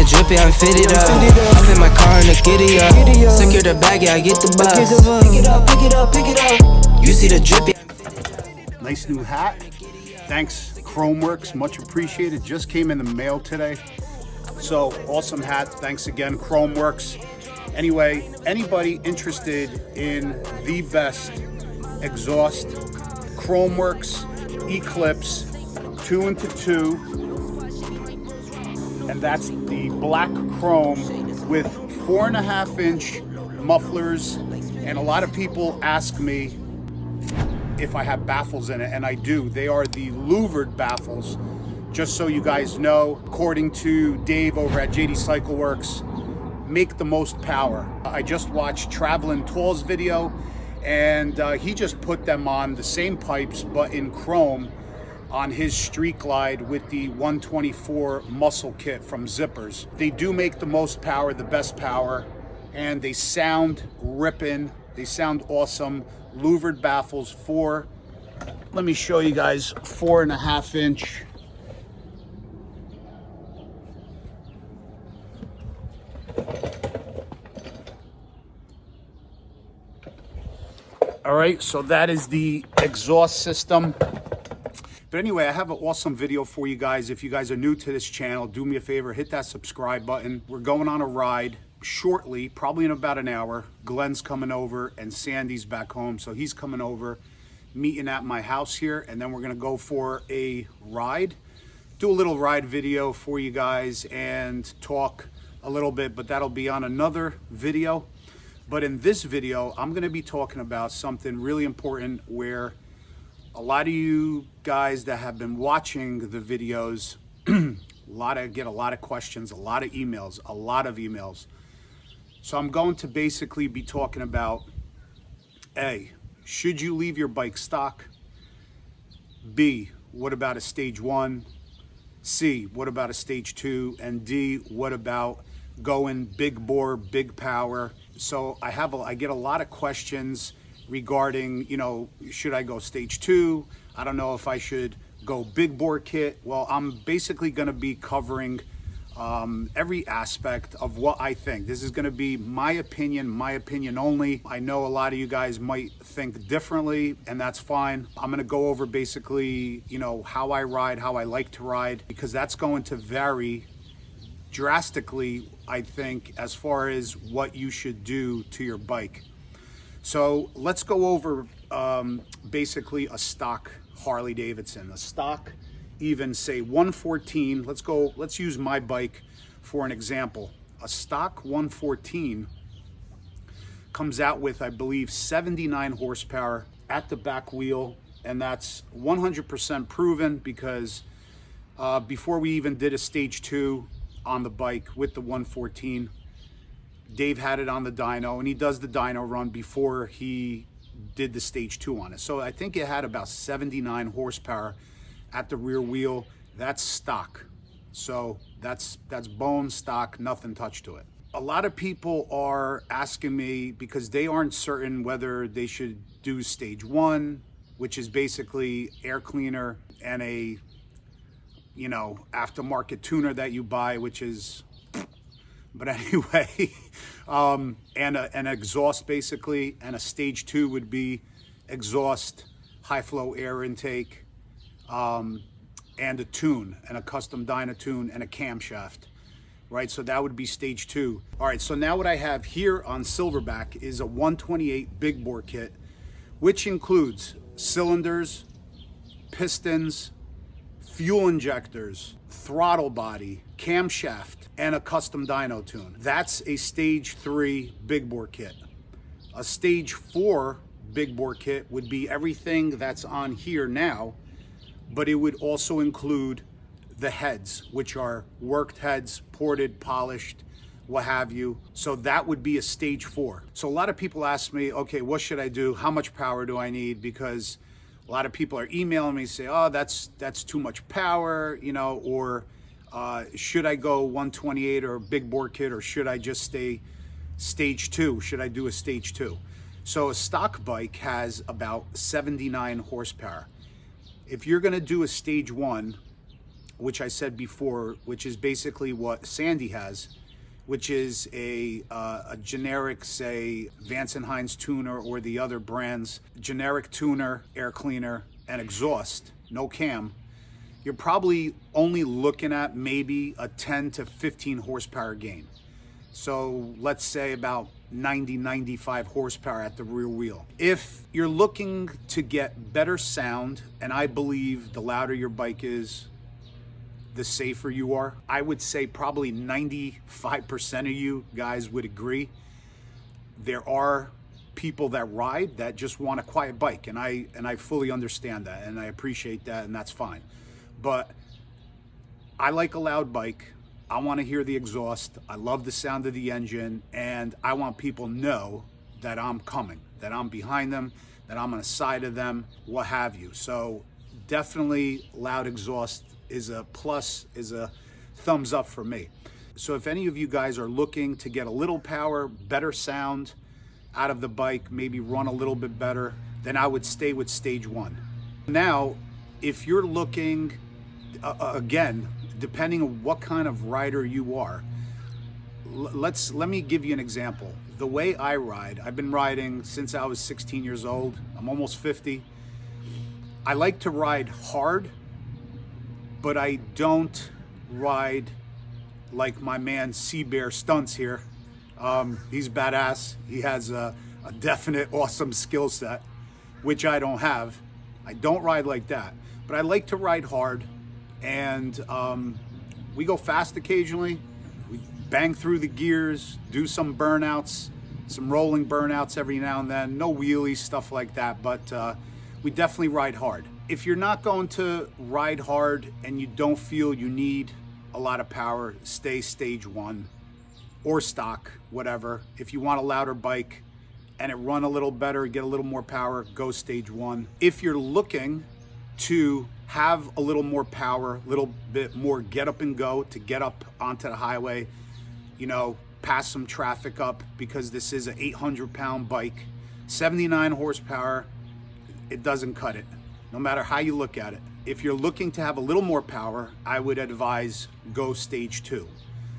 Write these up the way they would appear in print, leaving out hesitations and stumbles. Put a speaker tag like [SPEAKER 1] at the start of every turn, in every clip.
[SPEAKER 1] drippy, I'm fitted up. Up in my car in the giddy up. Secure the bag, yeah, I get the bus. Pick it up, pick it up, pick it up. You see the drippy.
[SPEAKER 2] Nice new hat. Thanks, Chromeworks, much appreciated. Just came in the mail today. So awesome hat. Thanks again, Chromeworks. Anyway, anybody interested in the best exhaust, Chromeworks Eclipse 2 into 2, and that's the black chrome with 4.5-inch mufflers. And a lot of people ask me if I have baffles in it, and I do. They are the louvered baffles. Just so you guys know, according to Dave over at JD Cycle Works, make the most power. I just watched Travelin' Tall's video, and he just put them on the same pipes but in chrome on his Street Glide with the 124 muscle kit from Zippers. They do make the most power, the best power, and they sound ripping. They sound awesome. Louvered baffles for, let me show you guys, 4.5-inch. All right, so that is the exhaust system. But anyway, I have an awesome video for you guys. If you guys are new to this channel, do me a favor, hit that subscribe button. We're going on a ride shortly, probably in about an hour. Glenn's coming over and Sandy's back home, so he's coming over, meeting at my house here, and then we're gonna go for a ride, do a little ride video for you guys and talk a little bit, but that'll be on another video. But in this video, I'm gonna be talking about something really important where a lot of you guys that have been watching the videos, get a lot of questions, a lot of emails. So I'm going to basically be talking about, A, should you leave your bike stock? B, what about a stage 1? C, what about a stage 2? And D, what about going big bore, big power? So I get a lot of questions regarding, should I go stage 2? I don't know if I should go big bore kit. Well, I'm basically going to be covering every aspect of what I think. This is going to be my opinion only. I know a lot of you guys might think differently, and that's fine. I'm going to go over basically, how I ride, how I like to ride, because that's going to vary drastically, I think, as far as what you should do to your bike. So let's go over basically a stock Harley Davidson, a stock, even say 114. Let's use my bike for an example. A stock 114 comes out with, I believe, 79 horsepower at the back wheel, and that's 100% proven because before we even did a stage 2 on the bike with the 114, Dave had it on the dyno, and he does the dyno run before he did the stage 2 on it. So I think it had about 79 horsepower at the rear wheel. That's stock. So that's bone stock, nothing touched to it. A lot of people are asking me because they aren't certain whether they should do stage 1, which is basically air cleaner and a aftermarket tuner that you buy, which is, but anyway, and an exhaust basically, and a stage 2 would be exhaust, high flow air intake, and a tune, and a custom dyno tune, and a camshaft, right? So that would be stage 2. All right, so now what I have here on Silverback is a 128 big bore kit, which includes cylinders, pistons, fuel injectors, throttle body, camshaft, and a custom dyno tune. That's a stage 3 big bore kit. A stage 4 big bore kit would be everything that's on here now, but it would also include the heads, which are worked heads, ported, polished, what have you. So that would be a stage 4. So a lot of people ask me, okay, what should I do? How much power do I need? Because a lot of people are emailing me, say, oh, that's too much power, or should I go 128 or big bore kit, or should I just stay stage 2? Should I do a stage 2? So a stock bike has about 79 horsepower. If you're gonna do a stage 1, which I said before, which is basically what Sandy has, which is a generic, say, Vance & Hines tuner or the other brands, generic tuner, air cleaner, and exhaust, no cam, you're probably only looking at maybe a 10 to 15 horsepower gain. So let's say about 90, 95 horsepower at the rear wheel. If you're looking to get better sound, and I believe the louder your bike is, the safer you are, I would say probably 95% of you guys would agree. There are people that ride that just want a quiet bike, and I fully understand that, and I appreciate that, and that's fine. But I like a loud bike. I want to hear the exhaust. I love the sound of the engine, and I want people to know that I'm coming, that I'm behind them, that I'm on the side of them, what have you. So definitely loud exhaust is a plus, is a thumbs up for me. So if any of you guys are looking to get a little power, better sound out of the bike, maybe run a little bit better, then I would stay with stage 1. Now, if you're looking, again, depending on what kind of rider you are, let me give you an example. The way I ride, I've been riding since I was 16 years old. I'm almost 50. I like to ride hard, but I don't ride like my man Seabear Stunts here. He's badass. He has a definite awesome skill set, which I don't have. I don't ride like that, but I like to ride hard, and we go fast occasionally. We bang through the gears, do some burnouts, some rolling burnouts every now and then. No wheelies, stuff like that, but we definitely ride hard. If you're not going to ride hard and you don't feel you need a lot of power, stay stage 1 or stock, whatever. If you want a louder bike and it run a little better, get a little more power, go stage 1. If you're looking to have a little more power, a little bit more get up and go to get up onto the highway, you know, pass some traffic up, because this is an 800-pound bike, 79 horsepower, it doesn't cut it, no matter how you look at it. If you're looking to have a little more power, I would advise go stage 2.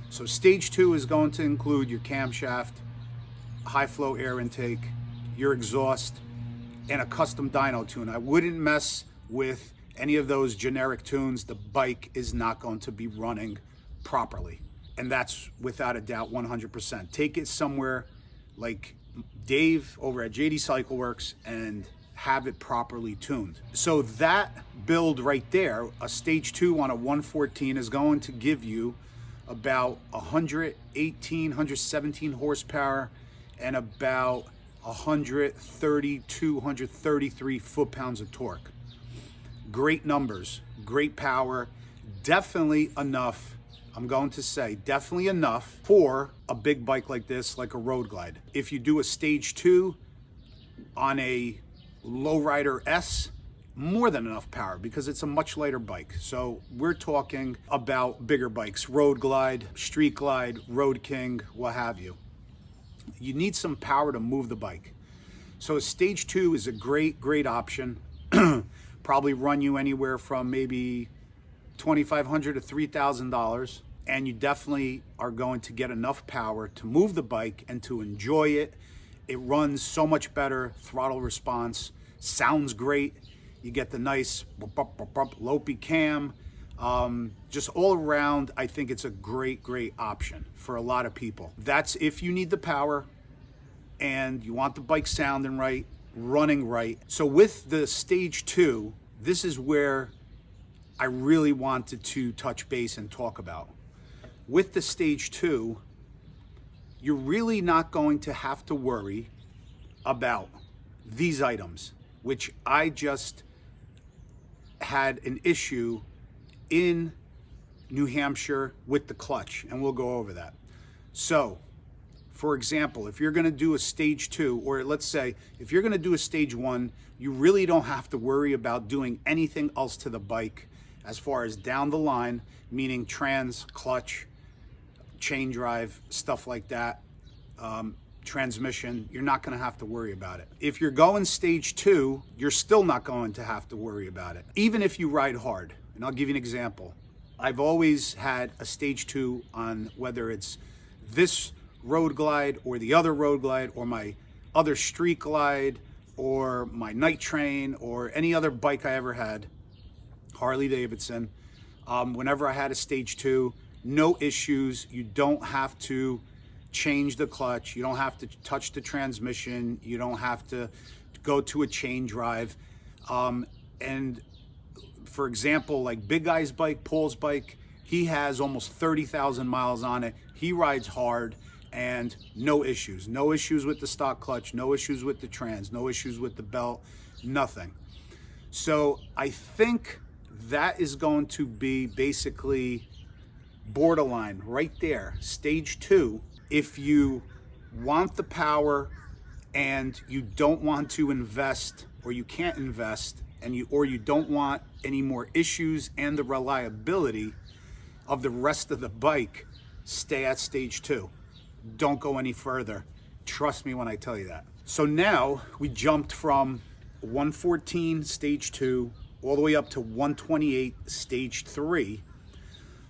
[SPEAKER 2] So stage 2 is going to include your camshaft, high flow air intake, your exhaust, and a custom dyno tune. I wouldn't mess with any of those generic tunes. The bike is not going to be running properly. And that's without a doubt 100%. Take it somewhere like Dave over at JD Cycle Works and have it properly tuned. So that build right there, a stage 2 on a 114, is going to give you about 118, 117 horsepower and about 132, 133 foot-pounds of torque. Great numbers, great power, definitely enough, I'm going to say, definitely enough for a big bike like this, like a Road Glide. If you do a stage 2 on a Lowrider S, more than enough power, because it's a much lighter bike. So we're talking about bigger bikes, Road Glide, Street Glide, Road King, what have you. You need some power to move the bike. So a stage 2 is a great option. Probably run you anywhere from maybe $2,500 to $3,000, and you definitely are going to get enough power to move the bike and to enjoy it. It runs so much better, throttle response, sounds great. You get the nice lopey cam. Just all around, I think it's a great option for a lot of people. That's if you need the power and you want the bike sounding right, running right. So with the stage 2, this is where I really wanted to touch base and talk about. With the stage 2, you're really not going to have to worry about these items, which I just had an issue in New Hampshire with the clutch, and we'll go over that. So, for example, if you're gonna do a stage 2, or let's say, if you're gonna do a stage 1, you really don't have to worry about doing anything else to the bike as far as down the line, meaning trans, clutch, chain drive, stuff like that, transmission. You're not gonna have to worry about it. If you're going stage 2, you're still not going to have to worry about it, even if you ride hard. And I'll give you an example. I've always had a stage 2 on whether it's this road glide or the other road glide or my other street glide or my night train or any other bike I ever had, Harley Davidson. Whenever I had a stage 2, no issues. You don't have to change the clutch. You don't have to touch the transmission. You don't have to go to a chain drive. And for example, like Big Guy's bike, Paul's bike, he has almost 30,000 miles on it. He rides hard and no issues. No issues with the stock clutch, no issues with the trans, no issues with the belt, nothing. So I think that is going to be basically borderline right there, stage 2. If you want the power and you don't want to invest, or you can't invest, and you don't want any more issues and the reliability of the rest of the bike, stay at stage 2. Don't go any further. Trust me when I tell you that. So now we jumped from 114 stage 2 all the way up to 128 stage 3,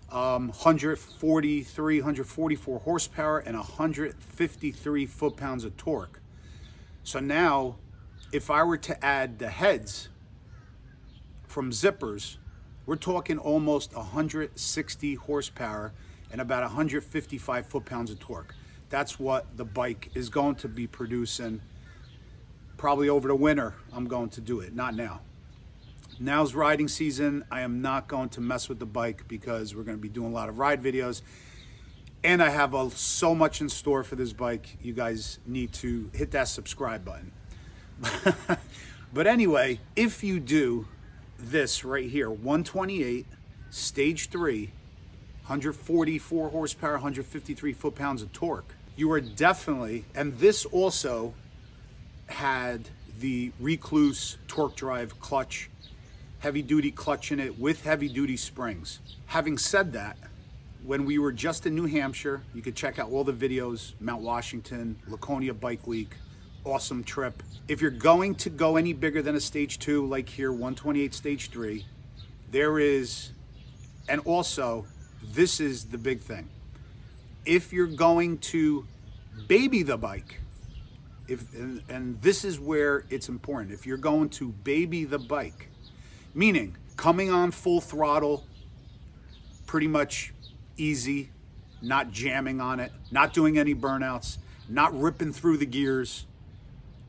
[SPEAKER 2] 143, 144 horsepower and 153 foot-pounds of torque. So now, if I were to add the heads from zippers, we're talking almost 160 horsepower and about 155 foot-pounds of torque. That's what the bike is going to be producing. Probably over the winter, I'm going to do it, not now. Now's riding season. I am not going to mess with the bike because we're going to be doing a lot of ride videos. And I have so much in store for this bike. You guys need to hit that subscribe button. But anyway, if you do this right here, 128, stage 3, 144 horsepower, 153 foot-pounds of torque, you are definitely, and this also had the Recluse torque drive clutch, heavy duty clutch in it with heavy duty springs. Having said that, when we were just in New Hampshire, you could check out all the videos, Mount Washington, Laconia Bike Week, awesome trip. If you're going to go any bigger than a stage 2, like here, 128 stage 3, there is, and also, this is the big thing. If you're going to baby the bike, and this is where it's important, if you're going to baby the bike, meaning coming on full throttle, pretty much easy, not jamming on it, not doing any burnouts, not ripping through the gears,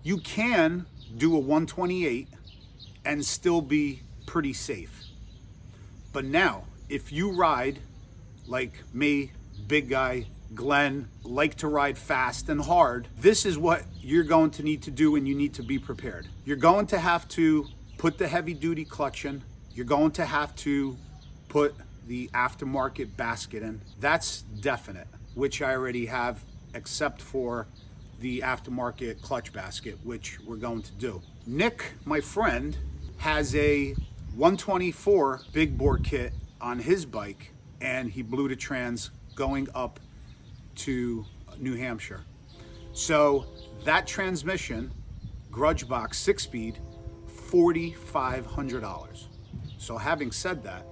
[SPEAKER 2] you can do a 128 and still be pretty safe. But now, if you ride like me, Big Guy, Glenn, like to ride fast and hard, this is what you're going to need to do, and you need to be prepared. You're going to have to put the heavy duty clutch in. You're going to have to put the aftermarket basket in. That's definite, which I already have, except for the aftermarket clutch basket, which we're going to do. Nick, my friend, has a 124 big bore kit on his bike, and he blew the trans going up to New Hampshire. So that transmission, grudge box 6-speed, $4,500. So having said that,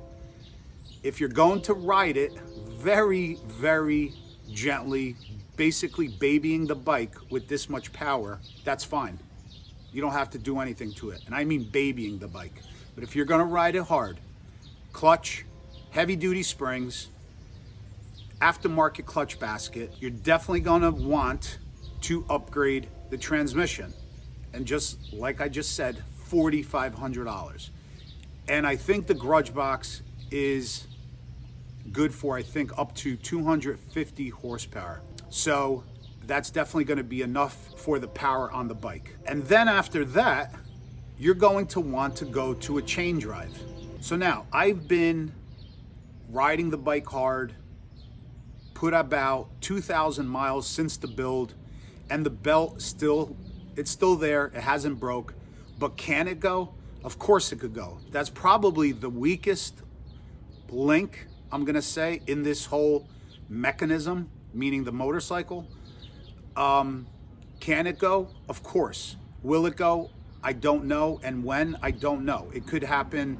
[SPEAKER 2] if you're going to ride it very, very gently, basically babying the bike with this much power, that's fine. You don't have to do anything to it. And I mean babying the bike. But if you're gonna ride it hard, clutch, heavy duty springs, aftermarket clutch basket, you're definitely gonna want to upgrade the transmission. And just like I just said, $4,500. And I think the grudge box is good for, I think, up to 250 horsepower. So that's definitely going to be enough for the power on the bike. And then after that, you're going to want to go to a chain drive. So now I've been riding the bike hard, put about 2,000 miles since the build, and the belt it's still there. It hasn't broke, but can it go? Of course it could go. That's probably the weakest link, I'm gonna say, in this whole mechanism, meaning the motorcycle. Can it go? Of course. Will it go? I don't know. And when? I don't know. It could happen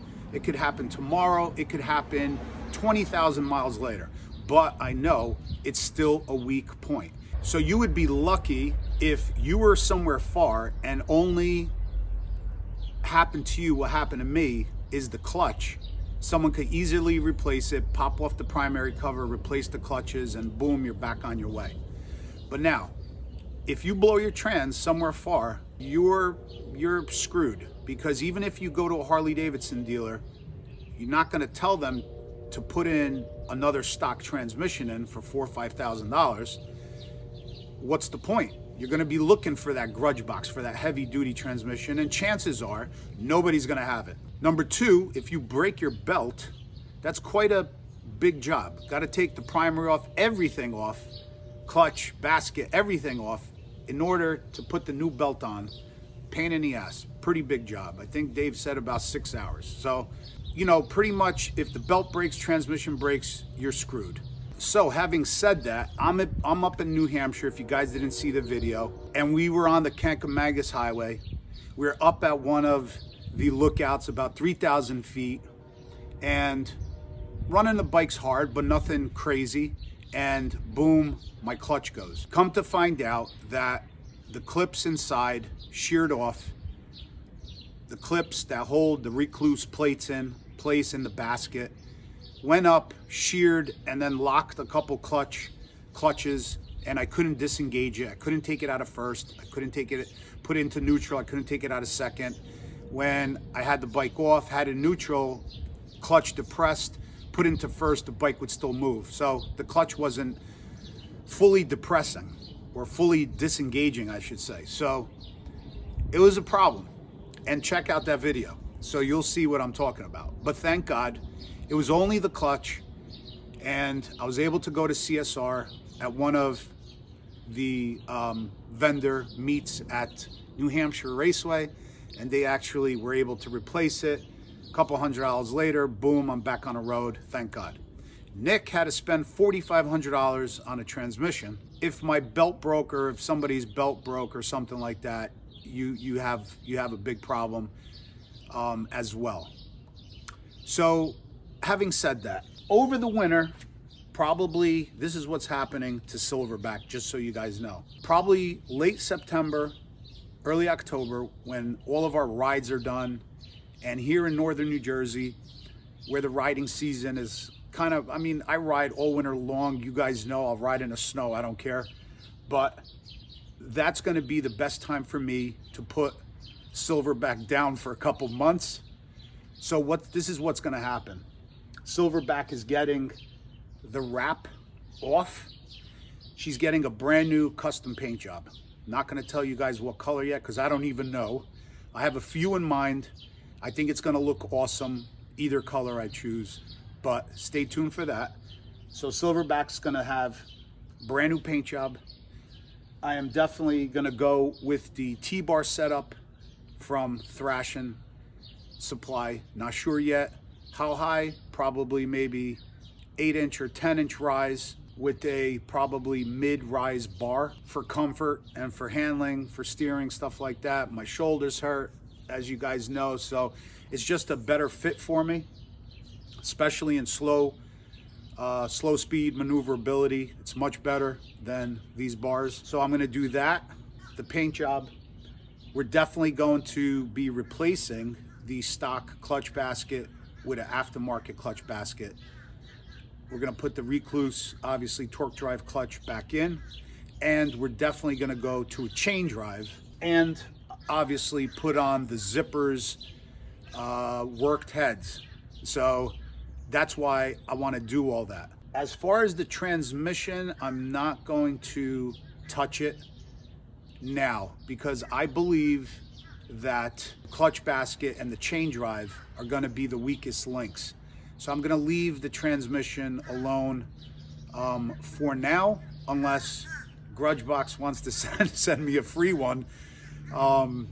[SPEAKER 2] tomorrow. It could happen 20,000 miles later. But I know it's still a weak point. So you would be lucky if you were somewhere far and only happened to you what happened to me is the clutch. Someone could easily replace it, pop off the primary cover, replace the clutches, and boom, you're back on your way. But now, if you blow your trans somewhere far, you're screwed, because even if you go to a Harley Davidson dealer, you're not going to tell them to put in another stock transmission in for $4,000 or $5,000. What's the point? You're going to be looking for that grudge box, for that heavy duty transmission, and chances are nobody's going to have it. Number two, if you break your belt, that's quite a big job. Got to take the primary off, everything off, clutch, basket, everything off in order to put the new belt on. Pain in the ass. Pretty big job. I think Dave said about 6 hours. So, you know, pretty much if the belt breaks, transmission breaks, you're screwed. So having said that, I'm up in New Hampshire, if you guys didn't see the video, and we were on the Kankomagus Highway. We were up at one of the lookouts about 3,000 feet and running the bikes hard, but nothing crazy. And boom, my clutch goes. Come to find out that the clips inside sheared off. The clips that hold the recluse plates in place in the basket went up, sheared, and then locked a couple clutches, and I couldn't disengage it. I couldn't take it out of first. I couldn't take it, put it into neutral. I couldn't take it out of second. When I had the bike off, had it neutral, clutch depressed, put into first, the bike would still move. So the clutch wasn't fully depressing, or fully disengaging, I should say. So it was a problem. And check out that video, so you'll see what I'm talking about. But thank God, it was only the clutch, and I was able to go to CSR at one of the vendor meets at New Hampshire Raceway, and they actually were able to replace it. A couple $100 later, boom, I'm back on the road, thank God. Nick had to spend $4,500 on a transmission. If my belt broke, or if somebody's belt broke or something like that, you have a big problem as well. So having said that, over the winter, probably this is what's happening to Silverback, just so you guys know. Probably late September, early October, when all of our rides are done, and here in northern New Jersey, where the riding season is kind of, I mean, I ride all winter long. You guys know I'll ride in the snow, I don't care. But that's gonna be the best time for me to put Silverback down for a couple months. So this is what's gonna happen. Silverback is getting the wrap off. She's getting a brand new custom paint job. Not gonna tell you guys what color yet, because I don't even know. I have a few in mind. I think it's gonna look awesome, either color I choose, but stay tuned for that. So Silverback's gonna have brand new paint job. I am definitely gonna go with the T-bar setup from Thrashing Supply. Not sure yet how high, probably maybe 8-inch or 10-inch rise with a probably mid-rise bar for comfort and for handling, for steering, stuff like that. My shoulders hurt, as you guys know, so it's just a better fit for me, especially in slow speed maneuverability. It's much better than these bars. So I'm gonna do that. The paint job, we're definitely going to be replacing the stock clutch basket with an aftermarket clutch basket. We're gonna put the recluse, obviously torque drive clutch back in, and we're definitely gonna go to a chain drive, and obviously put on the zippers, worked heads. So that's why I wanna do all that. As far as the transmission, I'm not going to touch it now, because I believe that clutch basket and the chain drive are gonna be the weakest links. So I'm gonna leave the transmission alone for now, unless Grudgebox wants to send me a free one, and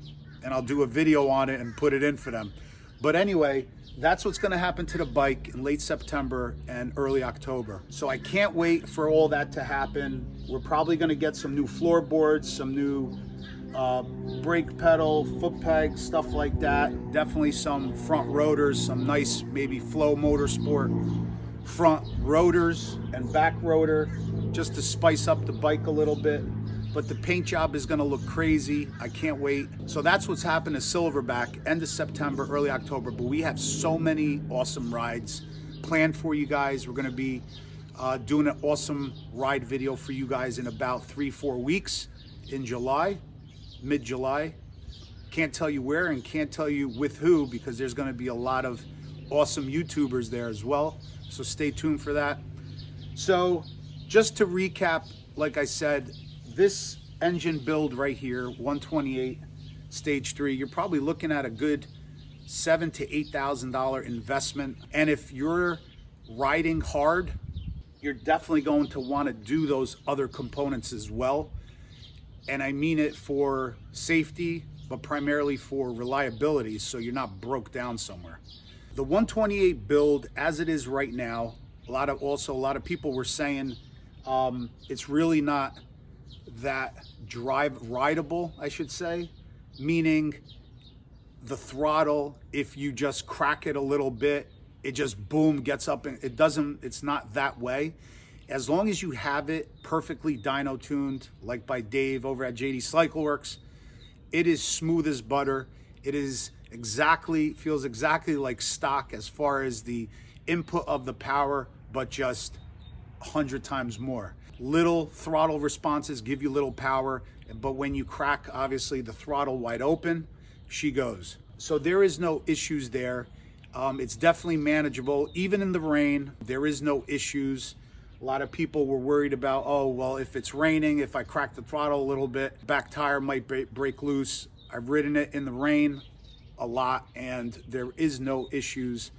[SPEAKER 2] I'll do a video on it and put it in for them. But anyway, that's what's gonna happen to the bike in late September and early October. So I can't wait for all that to happen. We're probably gonna get some new floorboards, some new brake pedal, foot pegs, stuff like that. Definitely some front rotors, some nice maybe Flow Motorsport front rotors and back rotor just to spice up the bike a little bit. But the paint job is gonna look crazy. I can't wait. So that's what's happened to Silverback, end of September, early October. But we have so many awesome rides planned for you guys. We're gonna be doing an awesome ride video for you guys in about 3-4 weeks in July, mid-July. Can't tell you where and can't tell you with who, because there's gonna be a lot of awesome YouTubers there as well. So stay tuned for that. So just to recap, like I said, this engine build right here, 128 stage 3, you're probably looking at a good $7,000 to $8,000 investment. And if you're riding hard, you're definitely going to want to do those other components as well. And I mean it for safety, but primarily for reliability, so you're not broke down somewhere. The 128 build as it is right now, a lot of people were saying it's really not that rideable, I should say, meaning the throttle, if you just crack it a little bit, it just boom gets up, and it's not that way. As long as you have it perfectly dyno tuned, like by Dave over at JD Cycleworks, it is smooth as butter. It is feels exactly like stock as far as the input of the power, but just 100 times more. Little throttle responses give you little power, but when you crack, obviously, the throttle wide open, she goes. So there is no issues there. It's definitely manageable. Even in the rain, there is no issues. A lot of people were worried about, oh, well, if it's raining, if I crack the throttle a little bit, back tire might break loose. I've ridden it in the rain a lot, and there is no issues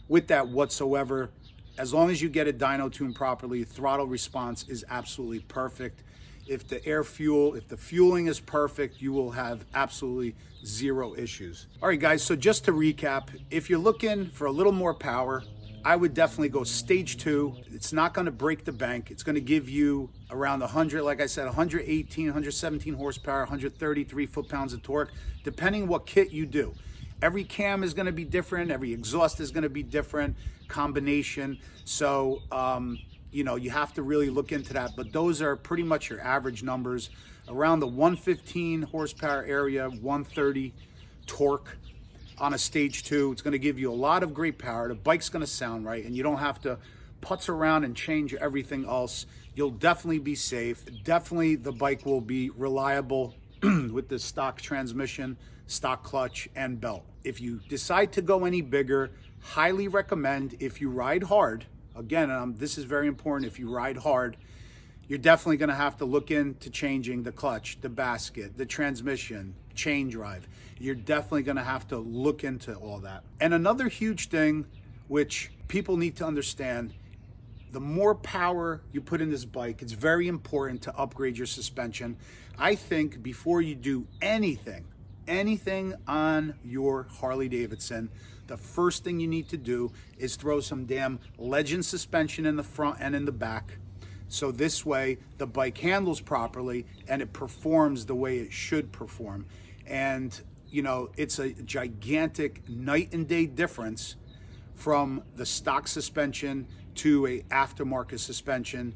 [SPEAKER 2] with that whatsoever. As long as you get it dyno tuned properly, throttle response is absolutely perfect. If the fueling is perfect, you will have absolutely zero issues. All right, guys, so just to recap, if you're looking for a little more power, I would definitely go stage 2. It's not gonna break the bank. It's gonna give you around 100, like I said, 118, 117 horsepower, 133 foot-pounds of torque, depending what kit you do. Every cam is gonna be different, every exhaust is gonna be different, combination. So, you have to really look into that, but those are pretty much your average numbers, around the 115 horsepower area, 130 torque on a stage 2. It's gonna give you a lot of great power. The bike's gonna sound right, and you don't have to putz around and change everything else. You'll definitely be safe. Definitely the bike will be reliable with the stock transmission, stock clutch, and belt. If you decide to go any bigger, highly recommend, if you ride hard, again, this is very important, if you ride hard, you're definitely gonna have to look into changing the clutch, the basket, the transmission, chain drive. You're definitely gonna have to look into all that. And another huge thing, which people need to understand, the more power you put in this bike, it's very important to upgrade your suspension. I think before you do anything on your Harley Davidson, the first thing you need to do is throw some damn Legend suspension in the front and in the back. So this way the bike handles properly and it performs the way it should perform. And it's a gigantic night and day difference from the stock suspension to a aftermarket suspension,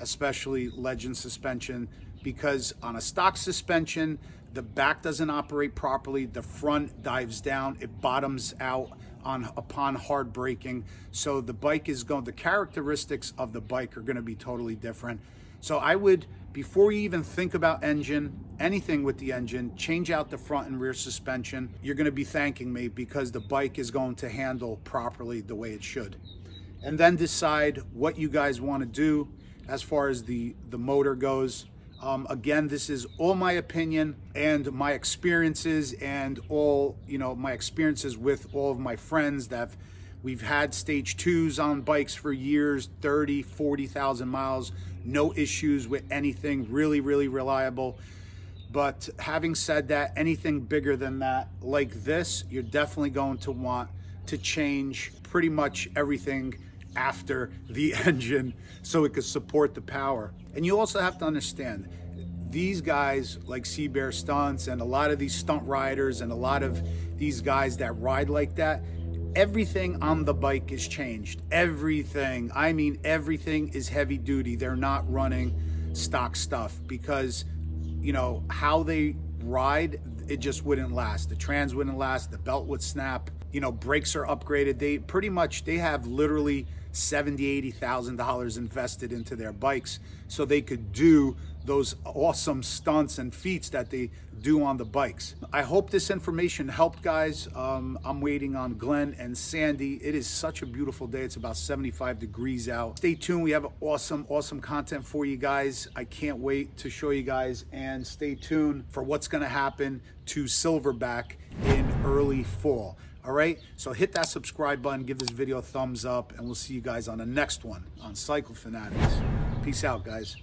[SPEAKER 2] especially Legend suspension, because on a stock suspension, the back doesn't operate properly, the front dives down, it bottoms out upon hard braking. So the characteristics of the bike are gonna be totally different. So I would, before you even think about anything with the engine, change out the front and rear suspension. You're gonna be thanking me, because the bike is going to handle properly the way it should. And then decide what you guys wanna do as far as the motor goes. Again, this is all my opinion and my experiences, and all my experiences with all of my friends that we've had stage 2s on bikes for years, 30, 40,000 miles, no issues with anything, really, really reliable. But having said that, anything bigger than that, like this, you're definitely going to want to change pretty much everything after the engine so it could support the power. And you also have to understand, these guys like Sea Bear Stunts and a lot of these stunt riders and a lot of these guys that ride like that, Everything on the bike is changed. Everything. I mean, everything is heavy duty. They're not running stock stuff because, you know, how they ride, it just wouldn't last. The trans wouldn't last. The belt would snap. You know, brakes are upgraded. They have literally $70,000, $80,000 invested into their bikes so they could do those awesome stunts and feats that they do on the bikes. I hope this information helped, guys. I'm waiting on Glenn and Sandy. It is such a beautiful day. It's about 75 degrees out. Stay tuned. We have awesome content for you guys. I can't wait to show you guys, and stay tuned for what's gonna happen to Silverback in early fall. All right, so hit that subscribe button, give this video a thumbs up, and we'll see you guys on the next one on Cycle Fanatics. Peace out, guys.